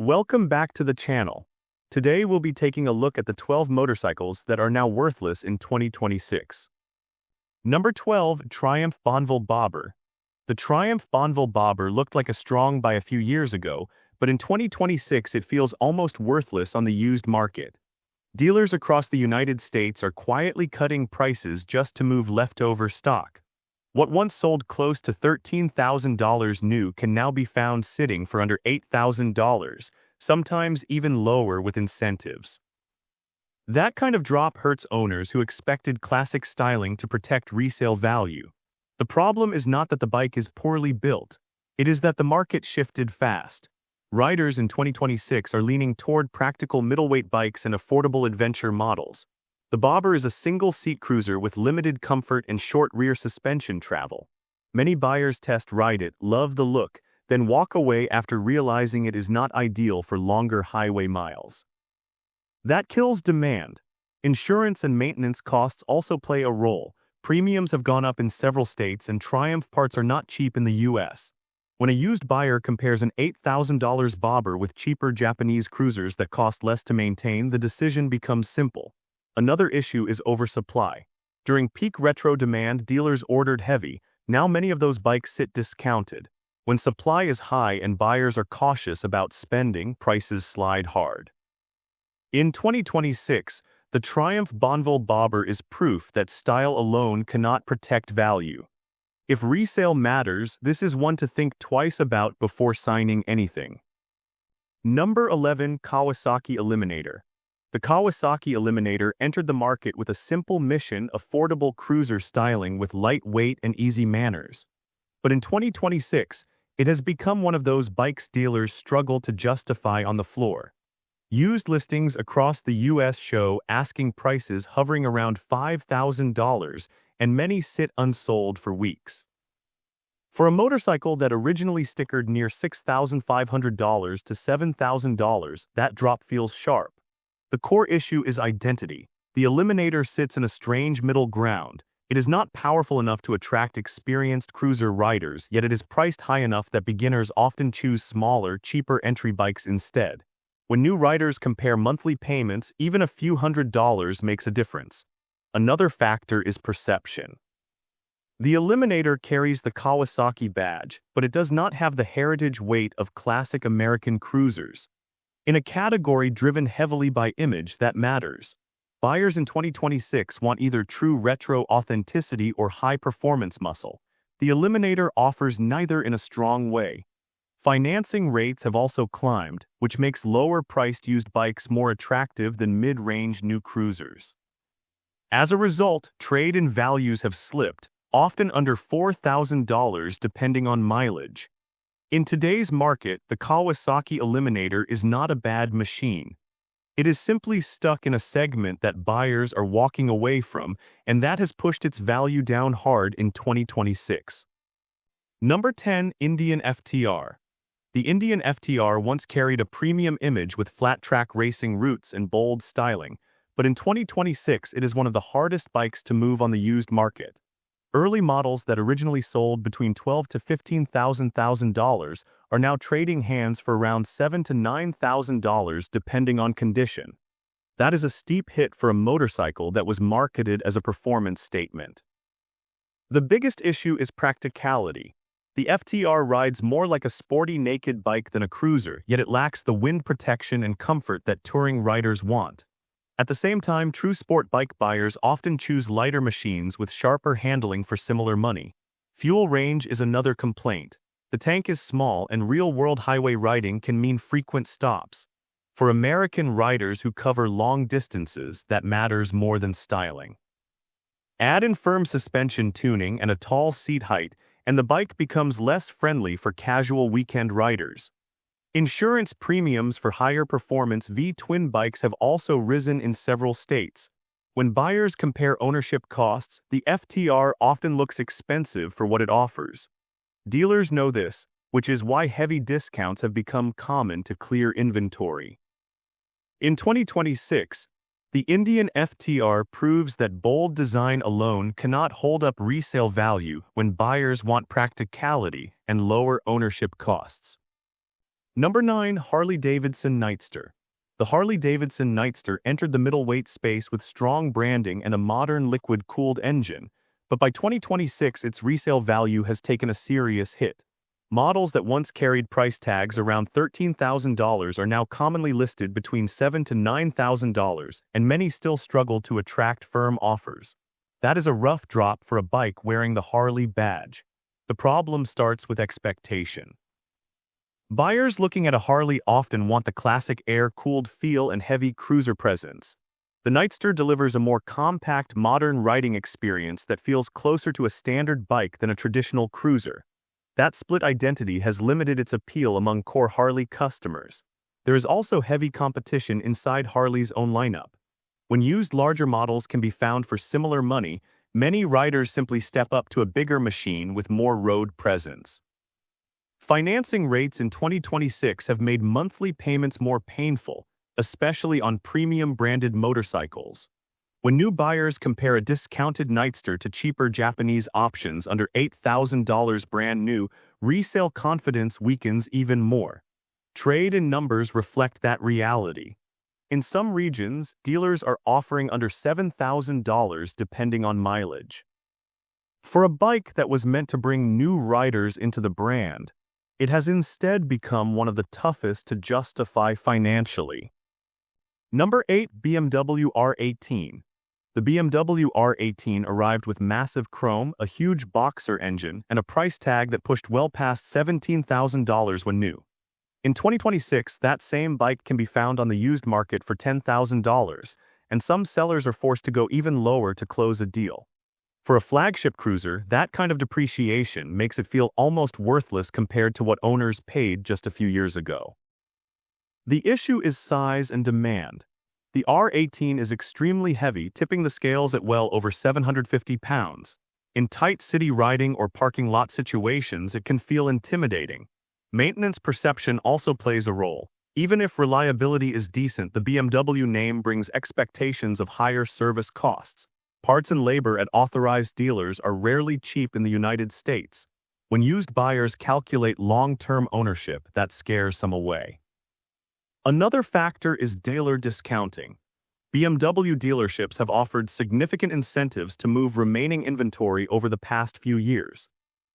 Welcome back to the channel. Today we'll be taking a look at the 12 motorcycles that are now worthless in 2026. Number 12. Triumph Bonneville Bobber. The Triumph Bonneville Bobber looked like a strong buy a few years ago, but in 2026 it feels almost worthless on the used market. Dealers across the United States are quietly cutting prices just to move leftover stock. What once sold close to $13,000 new can now be found sitting for under $8,000, sometimes even lower with incentives. That kind of drop hurts owners who expected classic styling to protect resale value. The problem is not that the bike is poorly built, it is that the market shifted fast. Riders in 2026 are leaning toward practical middleweight bikes and affordable adventure models. The Bobber is a single-seat cruiser with limited comfort and short rear suspension travel. Many buyers test ride it, love the look, then walk away after realizing it is not ideal for longer highway miles. That kills demand. Insurance and maintenance costs also play a role. Premiums have gone up in several states and Triumph parts are not cheap in the US. When a used buyer compares an $8,000 Bobber with cheaper Japanese cruisers that cost less to maintain, the decision becomes simple. Another issue is oversupply. During peak retro demand, dealers ordered heavy. Now many of those bikes sit discounted. When supply is high and buyers are cautious about spending, prices slide hard. In 2026, the Triumph Bonneville Bobber is proof that style alone cannot protect value. If resale matters, this is one to think twice about before signing anything. Number 11. Kawasaki Eliminator. The Kawasaki Eliminator entered the market with a simple mission: affordable cruiser styling with lightweight and easy manners. But in 2026, it has become one of those bikes dealers struggle to justify on the floor. Used listings across the US show asking prices hovering around $5,000, and many sit unsold for weeks. For a motorcycle that originally stickered near $6,500 to $7,000, that drop feels sharp. The core issue is identity. The Eliminator sits in a strange middle ground. It is not powerful enough to attract experienced cruiser riders, yet it is priced high enough that beginners often choose smaller, cheaper entry bikes instead. When new riders compare monthly payments, even a few $100s makes a difference. Another factor is perception. The Eliminator carries the Kawasaki badge, but it does not have the heritage weight of classic American cruisers. In a category driven heavily by image, that matters. Buyers in 2026 want either true retro authenticity or high-performance muscle. The Eliminator offers neither in a strong way. Financing rates have also climbed, which makes lower-priced used bikes more attractive than mid-range new cruisers. As a result, trade-in values have slipped, often under $4,000 depending on mileage. In today's market, the Kawasaki Eliminator is not a bad machine. It is simply stuck in a segment that buyers are walking away from, and that has pushed its value down hard in 2026. Number 10. Indian FTR. The Indian FTR once carried a premium image with flat-track racing roots and bold styling, but in 2026 it is one of the hardest bikes to move on the used market. Early models that originally sold between $12,000 to $15,000 are now trading hands for around $7,000 to $9,000 depending on condition. That is a steep hit for a motorcycle that was marketed as a performance statement. The biggest issue is practicality. The FTR rides more like a sporty naked bike than a cruiser, yet it lacks the wind protection and comfort that touring riders want. At the same time, true sport bike buyers often choose lighter machines with sharper handling for similar money. Fuel range is another complaint. The tank is small and real-world highway riding can mean frequent stops. For American riders who cover long distances, that matters more than styling. Add in firm suspension tuning and a tall seat height, and the bike becomes less friendly for casual weekend riders. Insurance premiums for higher performance V-twin bikes have also risen in several states. When buyers compare ownership costs, the FTR often looks expensive for what it offers. Dealers know this, which is why heavy discounts have become common to clear inventory. In 2026, the Indian FTR proves that bold design alone cannot hold up resale value when buyers want practicality and lower ownership costs. Number 9. Harley-Davidson Nightster. The Harley-Davidson Nightster entered the middleweight space with strong branding and a modern liquid-cooled engine, but by 2026 its resale value has taken a serious hit. Models that once carried price tags around $13,000 are now commonly listed between $7,000 to $9,000, and many still struggle to attract firm offers. That is a rough drop for a bike wearing the Harley badge. The problem starts with expectation. Buyers looking at a Harley often want the classic air-cooled feel and heavy cruiser presence. The Nightster delivers a more compact, modern riding experience that feels closer to a standard bike than a traditional cruiser. That split identity has limited its appeal among core Harley customers. There is also heavy competition inside Harley's own lineup. When used larger models can be found for similar money, many riders simply step up to a bigger machine with more road presence. Financing rates in 2026 have made monthly payments more painful, especially on premium branded motorcycles. When new buyers compare a discounted Nightster to cheaper Japanese options under $8,000 brand new, resale confidence weakens even more. Trade-in numbers reflect that reality. In some regions, dealers are offering under $7,000 depending on mileage. For a bike that was meant to bring new riders into the brand, it has instead become one of the toughest to justify financially. Number 8. BMW R18. The BMW R18 arrived with massive chrome, a huge boxer engine, and a price tag that pushed well past $17,000 when new. In 2026, that same bike can be found on the used market for $10,000, and some sellers are forced to go even lower to close a deal. For a flagship cruiser, that kind of depreciation makes it feel almost worthless compared to what owners paid just a few years ago. The issue is size and demand. The R18 is extremely heavy, tipping the scales at well over 750 pounds. In tight city riding or parking lot situations, it can feel intimidating. Maintenance perception also plays a role. Even if reliability is decent, the BMW name brings expectations of higher service costs. Parts and labor at authorized dealers are rarely cheap in the United States. When used buyers calculate long-term ownership, that scares some away. Another factor is dealer discounting. BMW dealerships have offered significant incentives to move remaining inventory over the past few years.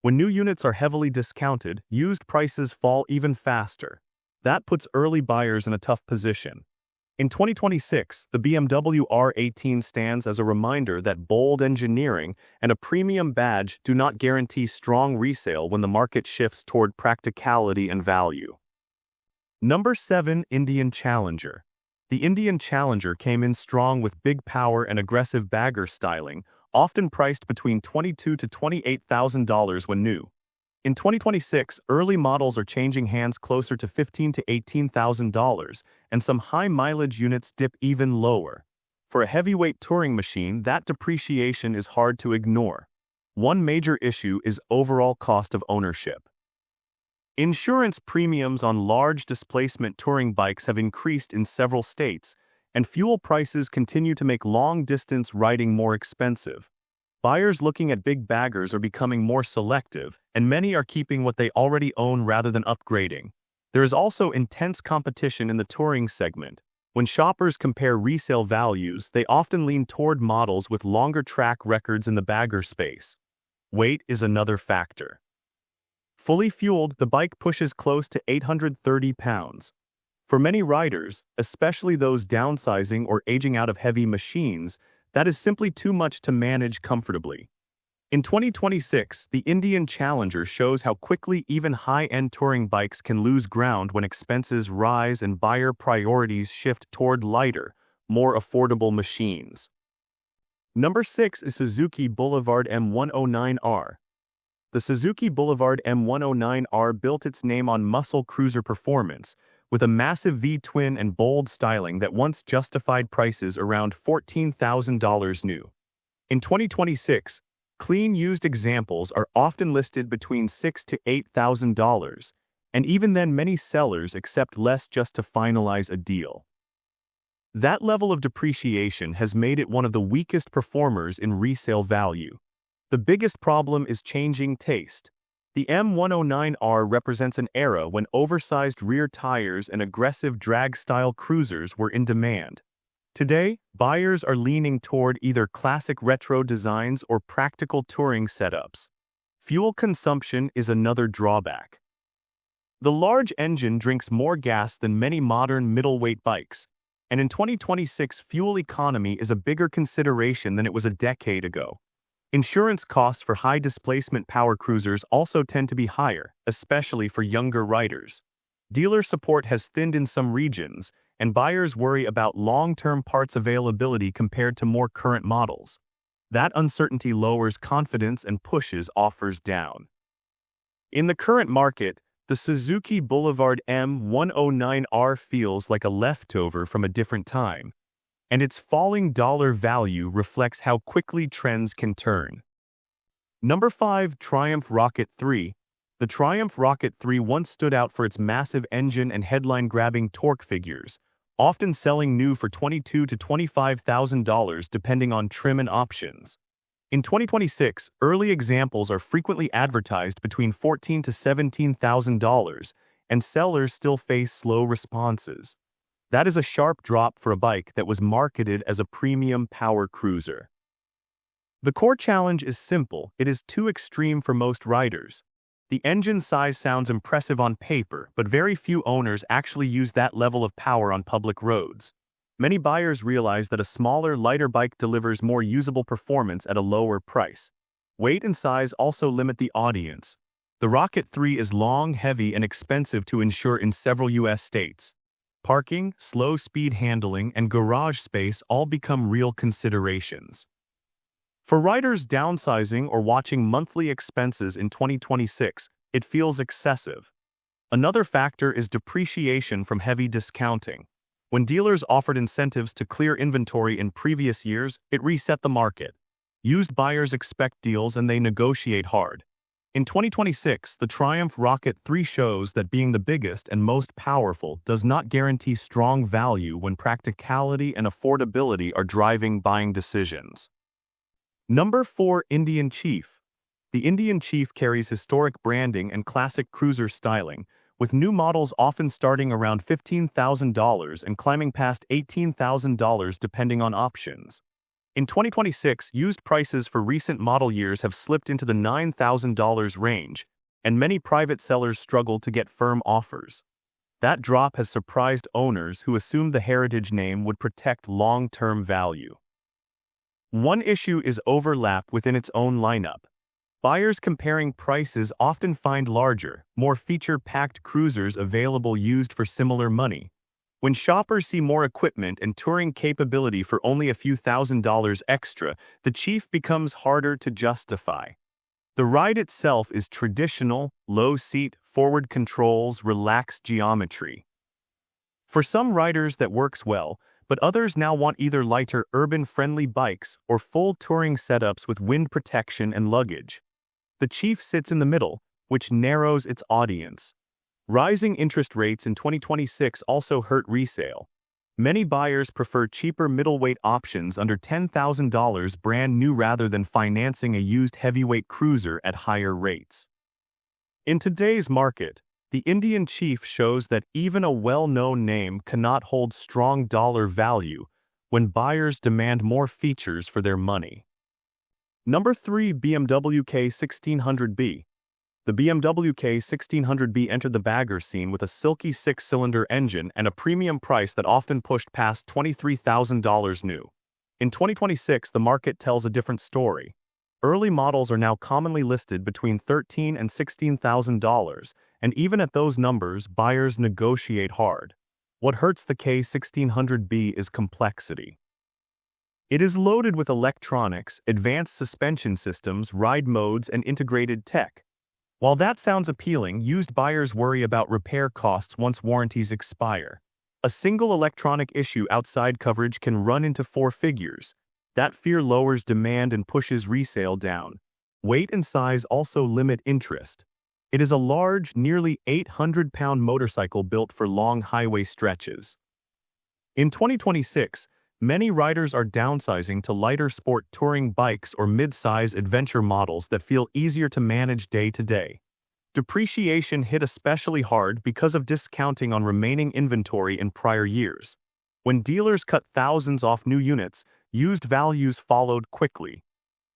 When new units are heavily discounted, used prices fall even faster. That puts early buyers in a tough position. In 2026, the BMW R18 stands as a reminder that bold engineering and a premium badge do not guarantee strong resale when the market shifts toward practicality and value. Number 7. Indian Challenger. The Indian Challenger came in strong with big power and aggressive bagger styling, often priced between $22,000 to $28,000 when new. In 2026, early models are changing hands closer to $15,000 to $18,000, and some high-mileage units dip even lower. For a heavyweight touring machine, that depreciation is hard to ignore. One major issue is overall cost of ownership. Insurance premiums on large displacement touring bikes have increased in several states, and fuel prices continue to make long-distance riding more expensive. Buyers looking at big baggers are becoming more selective, and many are keeping what they already own rather than upgrading. There is also intense competition in the touring segment. When shoppers compare resale values, they often lean toward models with longer track records in the bagger space. Weight is another factor. Fully fueled, the bike pushes close to 830 pounds. For many riders, especially those downsizing or aging out of heavy machines, that is simply too much to manage comfortably. In 2026, the Indian Challenger shows how quickly even high-end touring bikes can lose ground when expenses rise and buyer priorities shift toward lighter, more affordable machines. Number 6 is Suzuki Boulevard M109R. The Suzuki Boulevard M109R built its name on muscle cruiser performance, with a massive V-twin and bold styling that once justified prices around $14,000 new. In 2026, clean used examples are often listed between $6,000 to $8,000, and even then many sellers accept less just to finalize a deal. That level of depreciation has made it one of the weakest performers in resale value. The biggest problem is changing taste. The M109R represents an era when oversized rear tires and aggressive drag-style cruisers were in demand. Today, buyers are leaning toward either classic retro designs or practical touring setups. Fuel consumption is another drawback. The large engine drinks more gas than many modern middleweight bikes, and in 2026, fuel economy is a bigger consideration than it was a decade ago. Insurance costs for high-displacement power cruisers also tend to be higher, especially for younger riders. Dealer support has thinned in some regions, and buyers worry about long-term parts availability compared to more current models. That uncertainty lowers confidence and pushes offers down. In the current market, the Suzuki Boulevard M109R feels like a leftover from a different time, and its falling dollar value reflects how quickly trends can turn. Number 5. Triumph Rocket 3. The Triumph Rocket 3 once stood out for its massive engine and headline-grabbing torque figures, often selling new for $22,000 to $25,000 depending on trim and options. In 2026, early examples are frequently advertised between $14,000 to $17,000, and sellers still face slow responses. That is a sharp drop for a bike that was marketed as a premium power cruiser. The core challenge is simple. It is too extreme for most riders. The engine size sounds impressive on paper, but very few owners actually use that level of power on public roads. Many buyers realize that a smaller, lighter bike delivers more usable performance at a lower price. Weight and size also limit the audience. The Rocket 3 is long, heavy, and expensive to insure in several U.S. states. Parking, slow speed handling, and garage space all become real considerations. For riders downsizing or watching monthly expenses in 2026, it feels excessive. Another factor is depreciation from heavy discounting. When dealers offered incentives to clear inventory in previous years, it reset the market. Used buyers expect deals and they negotiate hard. In 2026, the Triumph Rocket 3 shows that being the biggest and most powerful does not guarantee strong value when practicality and affordability are driving buying decisions. Number 4. Indian Chief. The Indian Chief carries historic branding and classic cruiser styling, with new models often starting around $15,000 and climbing past $18,000 depending on options. In 2026, used prices for recent model years have slipped into the $9,000 range, and many private sellers struggle to get firm offers. That drop has surprised owners who assumed the heritage name would protect long-term value. One issue is overlap within its own lineup. Buyers comparing prices often find larger, more feature-packed cruisers available used for similar money. When shoppers see more equipment and touring capability for only a few $1,000s extra, the Chief becomes harder to justify. The ride itself is traditional, low seat, forward controls, relaxed geometry. For some riders that works well, but others now want either lighter, urban-friendly bikes or full touring setups with wind protection and luggage. The Chief sits in the middle, which narrows its audience. Rising interest rates in 2026 also hurt resale. Many buyers prefer cheaper middleweight options under $10,000 brand new rather than financing a used heavyweight cruiser at higher rates. In today's market, the Indian Chief shows that even a well-known name cannot hold strong dollar value when buyers demand more features for their money. Number 3. BMW K1600B. The BMW K1600B entered the bagger scene with a silky six-cylinder engine and a premium price that often pushed past $23,000 new. In 2026, the market tells a different story. Early models are now commonly listed between $13,000 and $16,000, and even at those numbers, buyers negotiate hard. What hurts the K1600B is complexity. It is loaded with electronics, advanced suspension systems, ride modes, and integrated tech. While that sounds appealing, used buyers worry about repair costs once warranties expire. A single electronic issue outside coverage can run into four figures. That fear lowers demand and pushes resale down. Weight and size also limit interest. It is a large, nearly 800-pound motorcycle built for long highway stretches. In 2026, many riders are downsizing to lighter sport touring bikes or mid-size adventure models that feel easier to manage day to day. Depreciation hit especially hard because of discounting on remaining inventory in prior years. When dealers cut thousands off new units, used values followed quickly.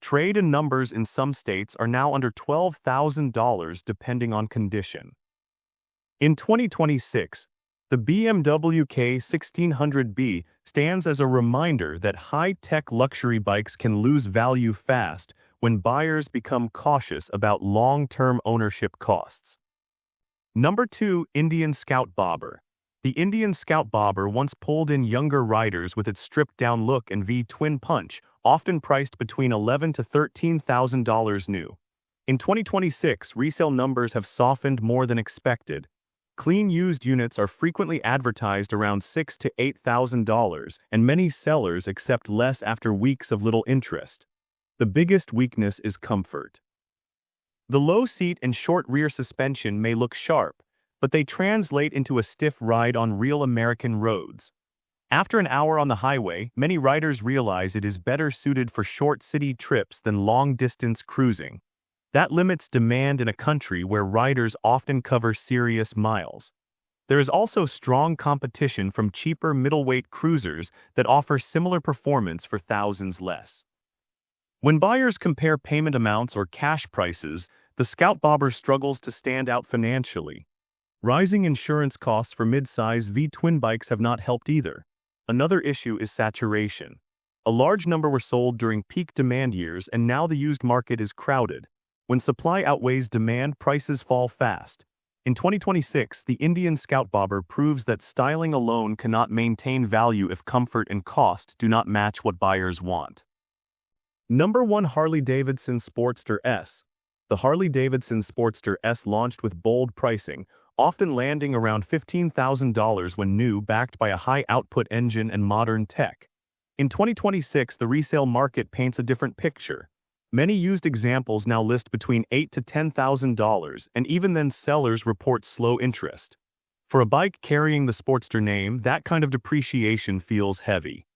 Trade-in numbers in some states are now under $12,000 depending on condition. In 2026, the BMW K1600B stands as a reminder that high-tech luxury bikes can lose value fast when buyers become cautious about long-term ownership costs. Number 2. Indian Scout Bobber. The Indian Scout Bobber once pulled in younger riders with its stripped-down look and V-twin punch, often priced between $11,000 to $13,000 new. In 2026, resale numbers have softened more than expected. Clean used units are frequently advertised around $6,000 to $8,000, and many sellers accept less after weeks of little interest. The biggest weakness is comfort. The low seat and short rear suspension may look sharp, but they translate into a stiff ride on real American roads. After an hour on the highway, many riders realize it is better suited for short city trips than long-distance cruising. That limits demand in a country where riders often cover serious miles. There is also strong competition from cheaper middleweight cruisers that offer similar performance for thousands less. When buyers compare payment amounts or cash prices, the Scout Bobber struggles to stand out financially. Rising insurance costs for mid-size V-twin bikes have not helped either. Another issue is saturation. A large number were sold during peak demand years, and now the used market is crowded. When supply outweighs demand, prices fall fast. In 2026, the Indian Scout Bobber proves that styling alone cannot maintain value if comfort and cost do not match what buyers want. Number 1. Harley-Davidson Sportster S. The Harley-Davidson Sportster S launched with bold pricing, often landing around $15,000 when new, backed by a high-output engine and modern tech. In 2026, the resale market paints a different picture. Many used examples now list between $8,000 to $10,000, and even then sellers report slow interest. For a bike carrying the Sportster name, that kind of depreciation feels heavy.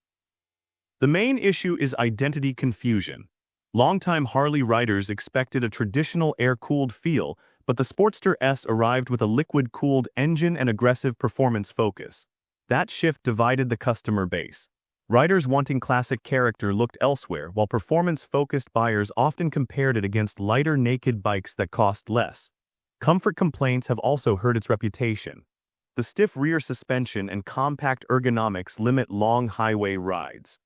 The main issue is identity confusion. Longtime Harley riders expected a traditional air-cooled feel, but the Sportster S arrived with a liquid-cooled engine and aggressive performance focus. That shift divided the customer base. Riders wanting classic character looked elsewhere, while performance-focused buyers often compared it against lighter naked bikes that cost less. Comfort complaints have also hurt its reputation. The stiff rear suspension and compact ergonomics limit long highway rides.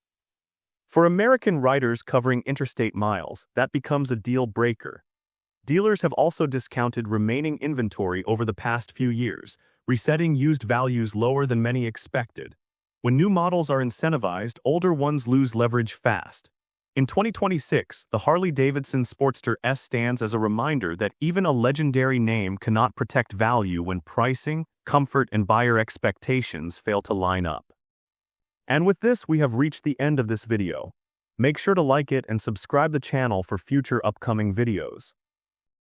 For American riders covering interstate miles, that becomes a deal breaker. Dealers have also discounted remaining inventory over the past few years, resetting used values lower than many expected. When new models are incentivized, older ones lose leverage fast. In 2026, the Harley-Davidson Sportster S stands as a reminder that even a legendary name cannot protect value when pricing, comfort, and buyer expectations fail to line up. And with this, we have reached the end of this video. Make sure to like it and subscribe the channel for future upcoming videos.